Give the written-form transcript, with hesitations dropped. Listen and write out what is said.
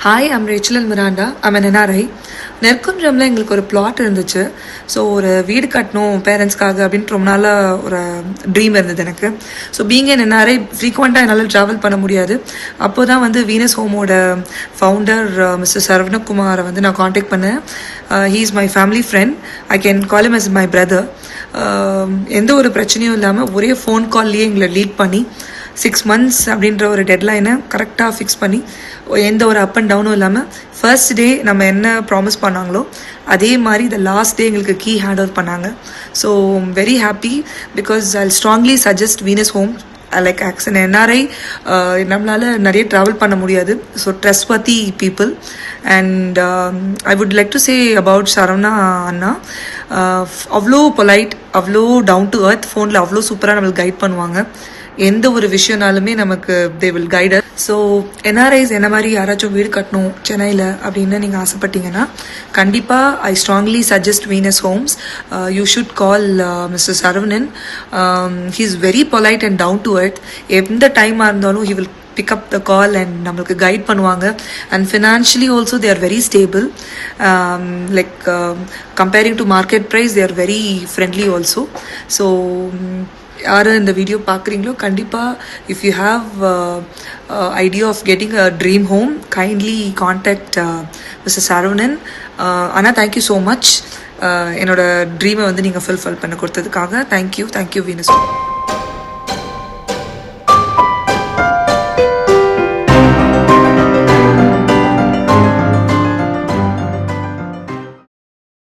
Hi, I'm Rachel and Miranda. I'm an NRI. நெற்குன்றமில் எங்களுக்கு ஒரு பிளாட் இருந்துச்சு. ஸோ ஒரு வீடு கட்டணும் பேரண்ட்ஸ்க்காக அப்படின்ட்டு ரொம்ப நாளாக ஒரு ட்ரீம் இருந்தது எனக்கு. ஸோ பீங் என் என்ஆர்ஐ ஃப்ரீக்வெண்ட்டாக என்னால் ட்ராவல் பண்ண முடியாது. அப்போ தான் வந்து வீனஸ் ஹோமோட ஃபவுண்டர் மிஸ்டர் சரவணகுமாரை வந்து நான் காண்டாக்ட் பண்ணேன். He is my family friend. I can call him as my brother. எந்த ஒரு பிரச்சனையும் இல்லாமல் ஒரே ஃபோன் கால்லையே எங்களை லீட் பண்ணி 6 months அப்படின்ற ஒரு டெட்லைனை கரெக்டாக ஃபிக்ஸ் பண்ணி எந்த ஒரு அப் அண்ட் டவுனும் இல்லாமல் ஃபர்ஸ்ட் டே நம்ம என்ன ப்ராமிஸ் பண்ணாங்களோ அதே மாதிரி இந்த லாஸ்ட் டே எங்களுக்கு கீ ஹேண்ட் ஓவர் பண்ணாங்க. So very happy because I strongly suggest Venus home. Like action NRI நம்மளால் நிறைய ட்ராவல் பண்ண முடியாது. So trustworthy people. And I would like to say about Saravana அண்ணா. அவ்வளோ பொலைட், அவ்வளோ டவுன் டு அர்த். ஃபோனில் அவ்வளோ சூப்பராக நம்மளுக்கு கைட் பண்ணுவாங்க. எந்த ஒரு விஷயம்னாலுமே நமக்கு they will guide. So NRIs என்ன மாதிரி யாராச்சும் வீடு கட்டணும் சென்னையில் அப்படின்னு நீங்கள் ஆசைப்பட்டீங்கன்னா கண்டிப்பாக I strongly suggest Venus Homes. You should call mister Saravanan. He is very polite and down to earth. எந்த டைமாக இருந்தாலும் he will pick up the call and நம்மளுக்கு கைட் பண்ணுவாங்க. And financially also they are very stable. Like comparing to market price they are very friendly also. So யார் இந்த video பார்க்குறீங்களோ கண்டிப்பாக if you have idea of getting a dream home kindly contact mister Saravanan. ஆனால் thank you so much என்னோட ட்ரீமை வந்து நீங்கள் fulfil பண்ண கொடுத்ததுக்காக. Thank you Venus.